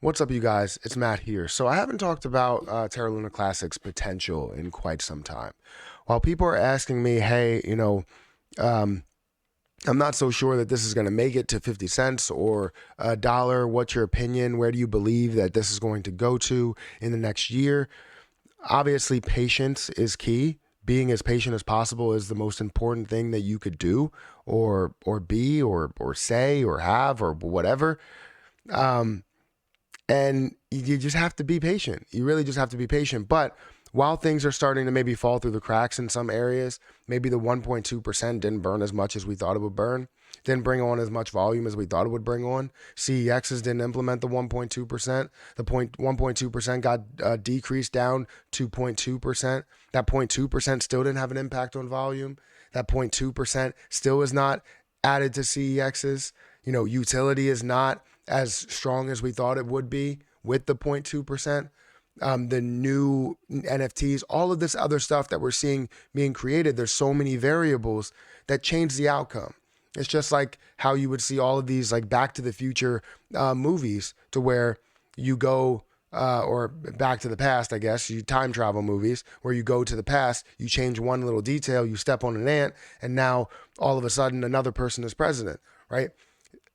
What's up, you guys? It's Matt here. So I haven't talked about Terra Luna Classic's potential in quite some time. While people are asking me, hey, um, I'm not so sure that this is going to make it to 50 cents or a dollar. What's your opinion? Where do you believe that this is going to go to in the next year? Obviously, patience is key. Being as patient as possible is the most important thing that you could do or be or say or have or whatever. Um, and you just have to be patient. You really just have to be patient. But while things are starting to maybe fall through the cracks in some areas, maybe the 1.2% didn't burn as much as we thought it would burn, didn't bring on as much volume as we thought it would bring on. CEXs didn't implement the 1.2%. The 1.2% got decreased down to 0.2%. That 0.2% still didn't have an impact on volume. That 0.2% still is not added to CEXs. Utility is not as strong as we thought it would be with the 0.2%. The new NFTs, all of this other stuff that we're seeing being created, there's so many variables that change the outcome. It's just like how you would see all of these like Back to the Future movies to where you go or Back to the Past, I guess, you time travel movies where you go to the past, you change one little detail, you step on an ant, and now all of a sudden another person is president, right?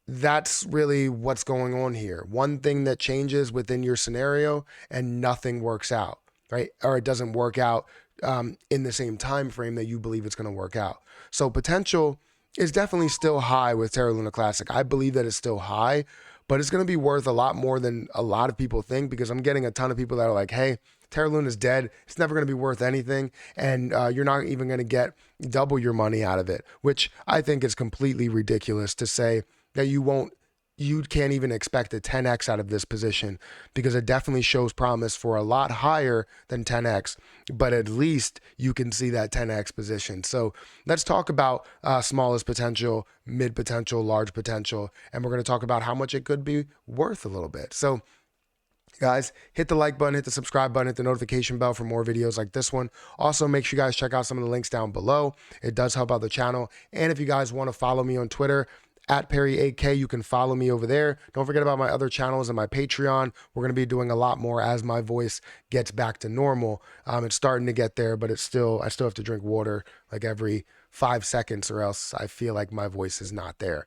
That's really what's going on here. One thing that changes within your scenario and nothing works out, right? Or it doesn't work out in the same time frame that you believe it's going to work out. So potential is definitely still high with Terra Luna Classic. I believe that it's still high, but it's going to be worth a lot more than a lot of people think, because I'm getting a ton of people that are like, hey, Terra Luna is dead. It's never going to be worth anything. And you're not even going to get double your money out of it, which I think is completely ridiculous to say that you can't even expect a 10x out of this position, because it definitely shows promise for a lot higher than 10x, but at least you can see that 10x position. So let's talk about smallest potential, mid potential, large potential, and we're going to talk about how much it could be worth a little bit. So guys, hit the like button, hit the subscribe button, hit the notification bell for more videos like this one. Also, make sure you guys check out some of the links down below. It does help out the channel. And if you guys want to follow me on Twitter, at Perry8K, you can follow me over there. Don't forget about my other channels and my Patreon. We're going to be doing a lot more as my voice gets back to normal. It's starting to get there, but I still have to drink water like every 5 seconds, or else I feel like my voice is not there.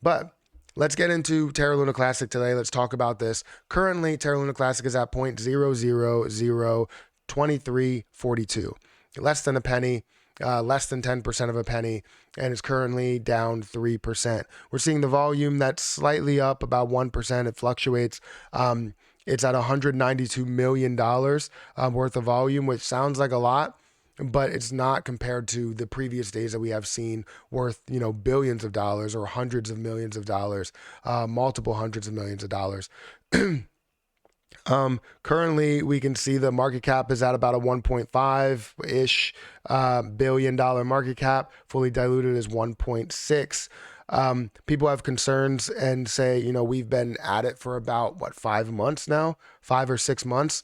But let's get into Terra Luna Classic today. Let's talk about this. Currently, Terra Luna Classic is at 0.0002342. Less than a penny. Less than 10% of a penny, and it's currently down 3%. We're seeing the volume that's slightly up about 1%. It fluctuates. It's at $192 million worth of volume, which sounds like a lot, but it's not compared to the previous days that we have seen worth, billions of dollars or hundreds of millions of dollars, multiple hundreds of millions of dollars. Currently, we can see the market cap is at about a 1.5-ish billion dollar market cap. Fully diluted is 1.6. People have concerns and say, we've been at it for about 5 months now, 5 or 6 months,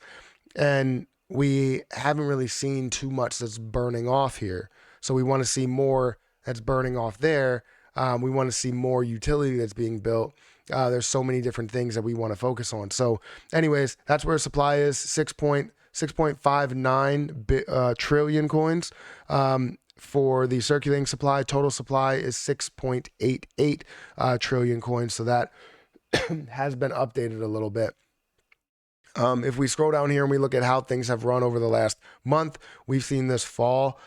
and we haven't really seen too much that's burning off here. So we want to see more that's burning off there. We want to see more utility that's being built. There's so many different things that we want to focus on. So anyways, that's where supply is 6.59 trillion coins. For the circulating supply, total supply is 6.88 trillion coins. So that has been updated a little bit. If we scroll down here and we look at how things have run over the last month, we've seen this fall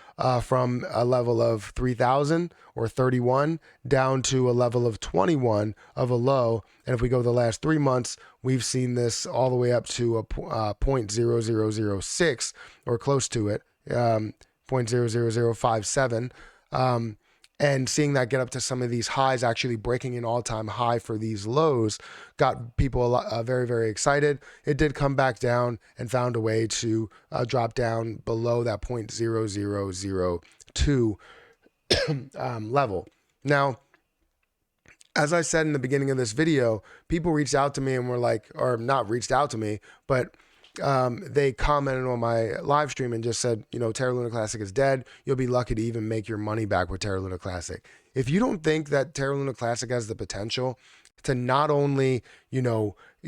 from a level of 3,000 or 31 down to a level of 21 of a low. And if we go the last 3 months, we've seen this all the way up to a 0.00006 or close to it, 0.00057. And seeing that get up to some of these highs, actually breaking an all-time high for these lows, got people very, very excited. It did come back down and found a way to drop down below that 0.0002 level. Now, as I said in the beginning of this video, people reached out to me and were like, or not reached out to me, but they commented on my live stream and just said, Terra Luna Classic is dead. You'll be lucky to even make your money back with Terra Luna Classic. If you don't think that Terra Luna Classic has the potential to not only,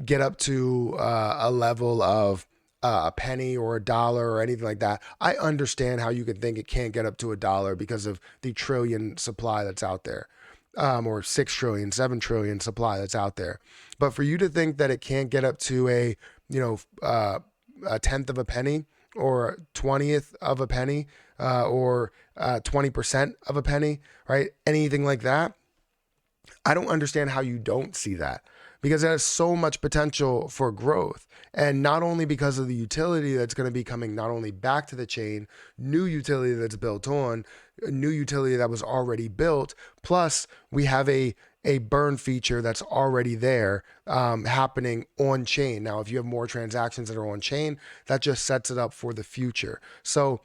get up to a level of a penny or a dollar or anything like that. I understand how you could think it can't get up to a dollar because of the trillion supply that's out there, or 6 trillion, 7 trillion supply that's out there. But for you to think that it can't get up to a tenth of a penny or 20th of a penny, or 20% of a penny, right? Anything like that, I don't understand how you don't see that, because it has so much potential for growth. And not only because of the utility that's going to be coming not only back to the chain, new utility that's built on, new utility that was already built, plus we have a burn feature that's already there, happening on chain. Now, if you have more transactions that are on chain, that just sets it up for the future. So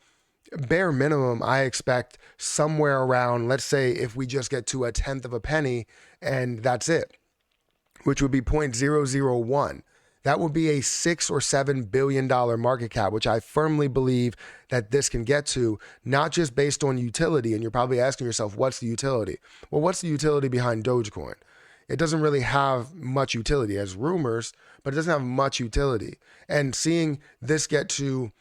bare minimum, I expect somewhere around, let's say if we just get to a tenth of a penny and that's it, which would be 0.001. That would be a $6 or $7 billion market cap, which I firmly believe that this can get to, not just based on utility. And you're probably asking yourself, what's the utility? Well, what's the utility behind Dogecoin? It doesn't really have much utility. It has rumors, but it doesn't have much utility. And seeing this get to,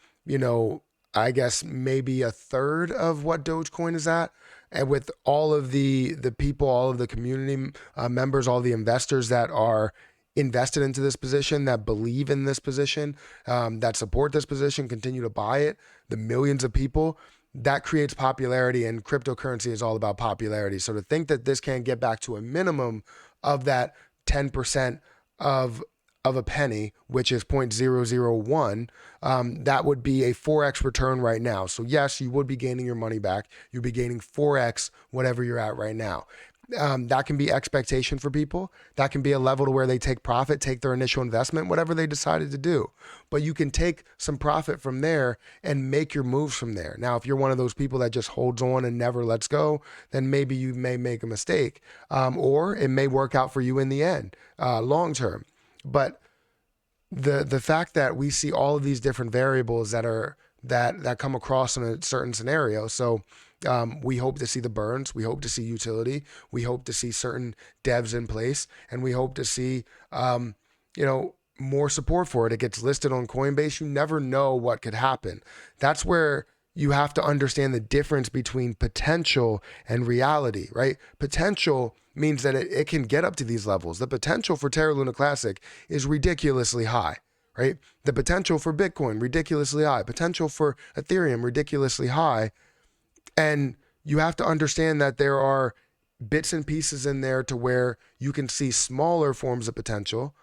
I guess maybe a third of what Dogecoin is at, and with all of the people, all of the community members, all the investors that are invested into this position, that believe in this position, that support this position, continue to buy it, the millions of people, that creates popularity, and cryptocurrency is all about popularity. So to think that this can't get back to a minimum of that 10% of a penny, which is 0.001, that would be a 4x return right now. So yes, you would be gaining your money back. You'd be gaining 4x whatever you're at right now. That can be expectation for people. That can be a level to where they take profit, take their initial investment, whatever they decided to do. But you can take some profit from there and make your moves from there. Now, if you're one of those people that just holds on and never lets go, then maybe you may make a mistake, or it may work out for you in the end, long term. But the fact that we see all of these different variables that come across in a certain scenario. So we hope to see the burns. We hope to see utility. We hope to see certain devs in place, and we hope to see more support for it. It gets listed on Coinbase. You never know what could happen. That's where you have to understand the difference between potential and reality, right? Potential means that it can get up to these levels. The potential for Terra Luna Classic is ridiculously high, right? The potential for Bitcoin, ridiculously high. Potential for Ethereum, ridiculously high. And you have to understand that there are bits and pieces in there to where you can see smaller forms of potential,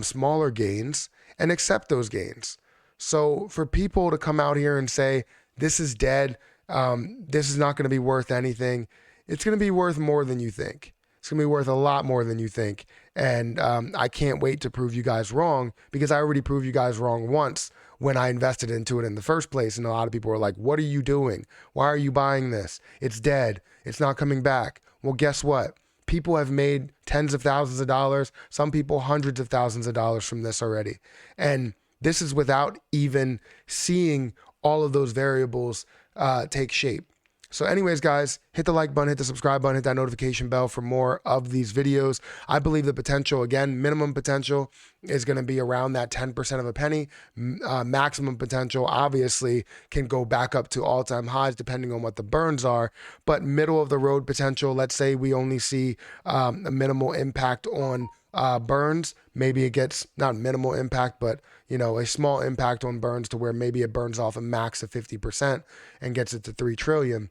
smaller gains, and accept those gains. So for people to come out here and say, this is dead, this is not going to be worth anything, it's going to be worth more than you think. It's going to be worth a lot more than you think. And I can't wait to prove you guys wrong, because I already proved you guys wrong once when I invested into it in the first place. And a lot of people were like, what are you doing? Why are you buying this? It's dead. It's not coming back. Well, guess what? People have made tens of thousands of dollars, some people hundreds of thousands of dollars from this already. And this is without even seeing all of those variables take shape. So anyways, guys, hit the like button, hit the subscribe button, hit that notification bell for more of these videos. I believe the potential, again, minimum potential is going to be around that 10% of a penny. Maximum potential obviously can go back up to all-time highs depending on what the burns are. But middle of the road potential, let's say we only see a minimal impact on burns. Maybe it gets not minimal impact, but a small impact on burns to where maybe it burns off a max of 50% and gets it to 3 trillion.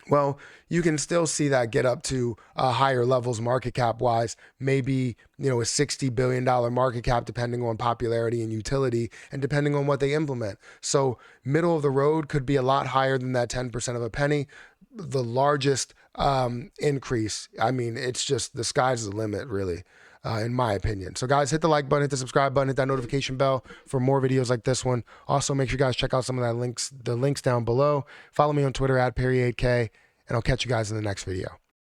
Well, you can still see that get up to higher levels market cap wise, maybe, a $60 billion market cap, depending on popularity and utility and depending on what they implement. So middle of the road could be a lot higher than that 10% of a penny. The largest increase, it's just the sky's the limit, really. In my opinion. So guys, hit the like button, hit the subscribe button, hit that notification bell for more videos like this one. Also, make sure you guys check out some of the links down below. Follow me on Twitter @Perry8K, and I'll catch you guys in the next video.